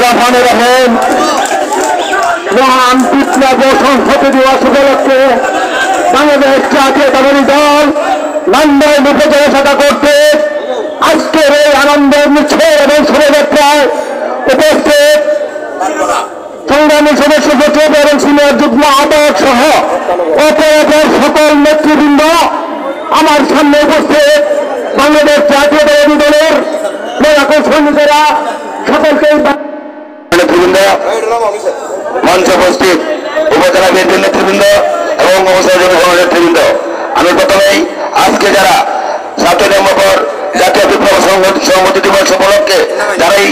বিসমিল্লাহির-রহমানির-রহিম। মহান বিপ্লব সংহতি দিবস উপলক্ষে বাংলাদেশ জাতীয়তাবাদী দল নান্দাইল উপজেলা শাখা কর্তৃক আজকের এই আনন্দের মিছিল এবং শোভাযাত্রায় উপস্থিত সংগ্রামী সদস্য সচিব এবং সিনিয়র যুগ্ম আহ্বায়ক সহ অপরাধের সকল নেতৃবৃন্দ, আমার সামনে উপস্থিত বাংলাদেশ জাতীয়তাবাদী দলের লড়াকু সৈনিকেরা, সকলকে নেতৃবৃন্দ, মঞ্চে উপস্থিত উপজেলা বিএনপির নেতৃবৃন্দ এবং নেতৃবৃন্দ, আমি প্রথমেই আজকে যারা 7 নভেম্বর জাতীয় বিপ্লব সংহতি দিবস উপলক্ষে যারা এই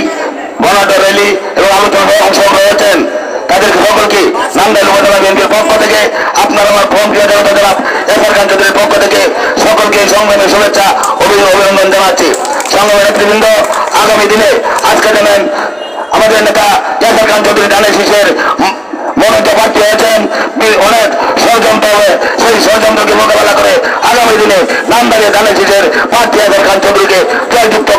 গণনাট্য র্যালি এবং আলোচনায় অংশগ্রহণ হয়েছেন তাদেরকে সকলকে নান্দাইল উপজেলা বিএনপির পক্ষ থেকে আপনার আমার প্রিয় জনতা জনাব এফআর খান চৌধুরীর পক্ষ থেকে সকলকে সংগ্রামের শুভেচ্ছা অভিনন্দন জানাচ্ছি। সংগ্রামী নেতৃবৃন্দ, আগামী দিনে আজকে জানেন আমাদের নেতা এফআর খান চৌধুরী ধানের শীষের মনোনীত প্রার্থী হয়েছেন। অনেক ষড়যন্ত্র হবে, সেই ষড়যন্ত্রকে মোকাবেলা করে আগামী দিনে নান্দাইলে ধানের শীষের প্রার্থী এফআর খান চৌধুরীকে জয়যুক্ত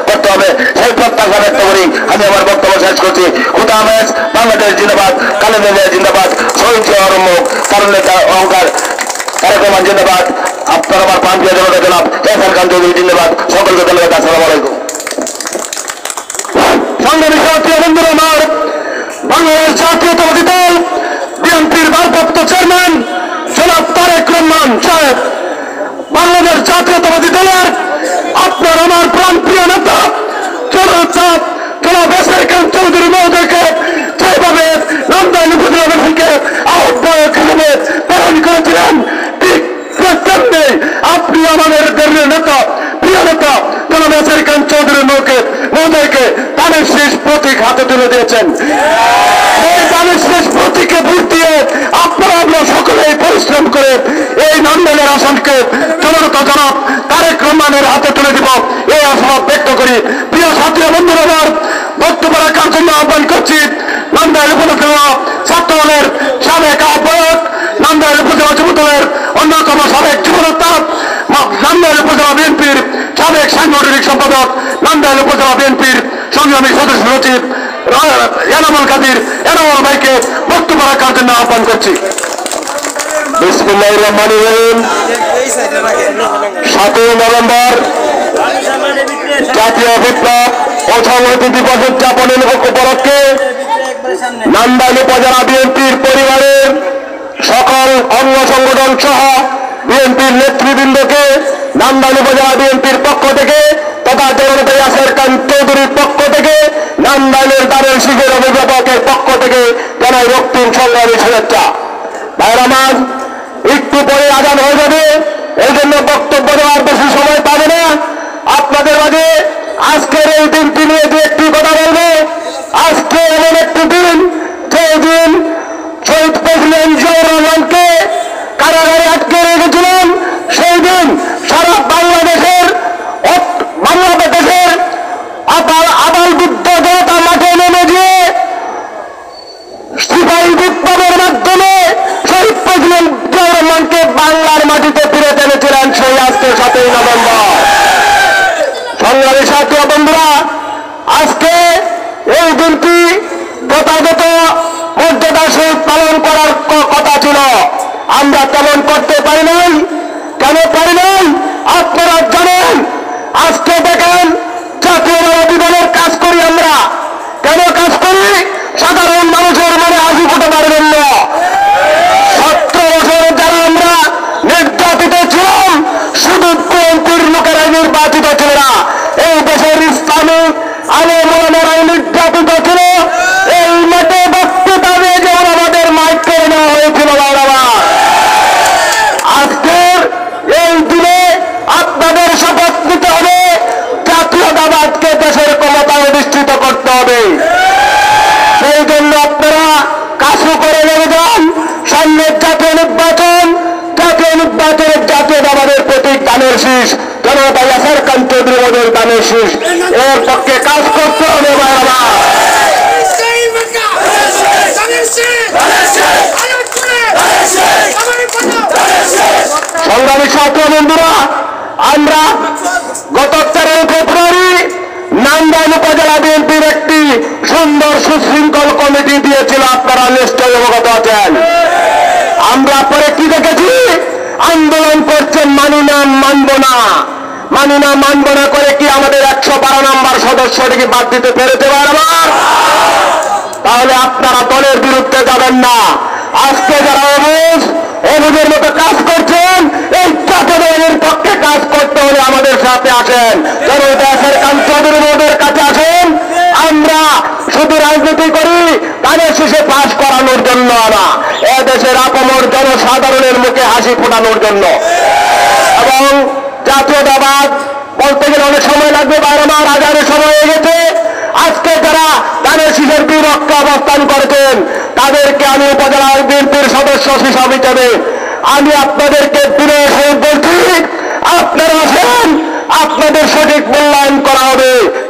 করতে হবে, সেই প্রত্যাশা ব্যক্ত করি আমি আমার বক্তব্য শেষ করছি। খুদা হাফেজ। বাংলাদেশ জিন্দাবাদ, খালেদা জিয়া জিন্দাবাদ, শহীদ অরম্মুখ কারণ নেতা অহংকার কার্যক্রম জিন্দাবাদ, আপনার আমার প্রান্তীয় জনতা জনাব এফআর খান চৌধুরী জিন্দাবাদ। সকলকে ধন্যবাদ। আসসালামু আলাইকুম। সংগ্রামী সাথী বন্ধুরা, আমার বাংলাদেশ জাতীয়তাবাদী দল বিএনপির ভারপ্রাপ্ত চেয়ারম্যান জনাব তারেক রহমান সাহেব, বাংলাদেশ জাতীয়তাবাদী দলের আপনার আমার প্রাণপ্রিয় নেতা জনাব এফআর খান চৌধুরী মহোদয়কে যেভাবে নান্দাইল উপজেলা থেকে আহ্বায়ক হিসেবে প্রেরণ করেছিলেন, ঠিক তেমনি আপনি আমাদের দলীয় নেতা, প্রিয় নেতা জনাব এফআর খান চৌধুরী মহোদয়কে ধানের শীষ প্রতীক হাতে তুলে দিয়েছেন। এই ধানের শীষ প্রতীকে ভোট দিয়ে আপনারা আমরা সকলেই পরিশ্রম করে এই নান্দাইলের আসনকে জনতা জনাব তারেক রহমানের হাতে তুলে দিব, এই আশা ব্যক্ত করি। প্রিয় সাথী বন্ধুরা, আমার বক্তব্য রাখার জন্য আহ্বান করছি নান্দাইল উপজেলা ছাত্র দলের সাবেক আহ্বায়ক, নান্দাইল উপজেলা যুব দলের অন্যতম সাবেক যুবনেতা, নান্দাইল উপজেলা বিএনপির সাবেক সাংগঠনিক সম্পাদক, নান্দাইল উপজেলা বিএনপির সংগ্রামী সদস্য সচিব এনামুল কাদির এনামুল ভাইকে বক্তব্য রাখার জন্য আহ্বান করছি। বিসমিল্লাহির রহমানির রহিম। 7 নভেম্বর জাতীয় বিপ্লব ও সংহতি দিবস উদযাপনের উপলক্ষে নান্দাইল উপজেলা বিএনপির পরিবারের সকল অঙ্গ সংগঠন সহ বিএনপির নেতৃবৃন্দকে নান্দাইল উপজেলা বিএনপির পক্ষ থেকে তথা জনতা এফআর খান চৌধুরীর পক্ষ থেকে নান্দাইলের ধানের শীষের অভিভাবকের পক্ষ থেকে জানাই রক্তিম সংগ্রামী শুভেচ্ছা। ভাইয়ের আমার, একটু পরে আজান হয়ে যাবে, এই জন্য বক্তব্য দেওয়ার বেশি সময় পাবে না। আপনাদের মাঝে আজকের এই দিনটি নিয়ে যে একটি কথা বলবো। আজকে এমন একটি দিন, যে দিন শহীদ প্রেসিডেন্ট জিয়াউর রহমানকে কারাগারে আটকে রেখেছিলেন, সেই দিন সারা বাংলাদেশের আবাল বৃদ্ধ জনতা মাঠে নেমে গিয়ে সিপাহী বিপ্লবের মাধ্যমে শহীদ প্রেসিডেন্ট জিয়াউর রহমানকে বাংলার মাটিতে ফিরে এনেছিলেন, সেই আজকে 7 নভেম্বর। সংগ্রামী সাথী বন্ধুরা, আজকে এই দিনটি যথাযথ মর্যাদার সহিত পালন করার কথা ছিল, আমরা তেমন করতে পারি নাই। কেন পারি নাই আপনারা জানেন। আজকে দেখেন জাতীয়তাবাদী দলের কাজ করি আমরা। কেন কাজ করি? সাধারণ মানুষের মনে হাসি ফুটে পারবেন না। 17 বছর যারা আমরা নির্যাতিত ছিলাম, শুধু বিএনপির লোকেরাই নির্বাচিত ছিল না, এই দেশের ইসলামিক আলেম ওলামারাই নির্যাতিত ছিল। এই মাঠে বক্তৃতা দিয়ে যেমন আমাদের মাইক করে নেওয়া হয়েছিল। আজকের এই দিনে আপনাদের শপথ নিতে হবে, জাতীয়তাবাদকে দেশের ক্ষমতায় অধিষ্ঠিত করতে হবে। সেই জন্য আপনারা কাজু করে লেগে যান। সামনের জাতীয় নির্বাচনের জাতীয়তাবাদের প্রতীক ধানের শীষ, জনতা এফআর খান চৌধুরী মহোদয়ের ধানের শীষ, এর পক্ষে কাজ করতে হবে। সংগ্রামী ছাত্র বন্ধুরা, আমরা গত 13 ফেব্রুয়ারি নান্দাইল উপজেলা বিএনপির একটি সুন্দর সুশৃঙ্খল কমিটি দিয়েছিল, আপনারা নিশ্চয়ই অবগত আছেন। আমরা পরে কি দেখেছি? আন্দোলন করছেন মানি না মানব না, মানি না মানব না করে কি আমাদের 112 নম্বর সদস্যটিকে বাদ দিতে পেরেছে বারবার? তাহলে আপনারা দলের বিরুদ্ধে যাবেন না। আজকে যারা অবুজের মতো কাজ করছেন, এই চাকরির পক্ষে কাজ করতে হলে আমাদের সাথে আসেন, জনতার কাঞ্চনের মোদের কাছে আসেন। আমরা শুধু রাজনীতি করি তাদের শেষে পাশ করানোর জন্য না, এদেশের আপামর জনসাধারণের মুখে হাসি ফোটানোর জন্য। এবং জাতীয়তাবাদ বলতে গেলে অনেক সময় লাগবে, বারবার আজানের সময় হয়ে গেছে। আজকে যারা ধানের শীষের বিপক্ষে অবস্থান করেছেন তাদেরকে আমি উপজেলা বিএনপির সদস্য হিসাবে আমি আপনাদেরকে বিনয়ের সহিত বলছি, আপনারা আসেন, আপনাদের সঠিক মূল্যায়ন করা হবে।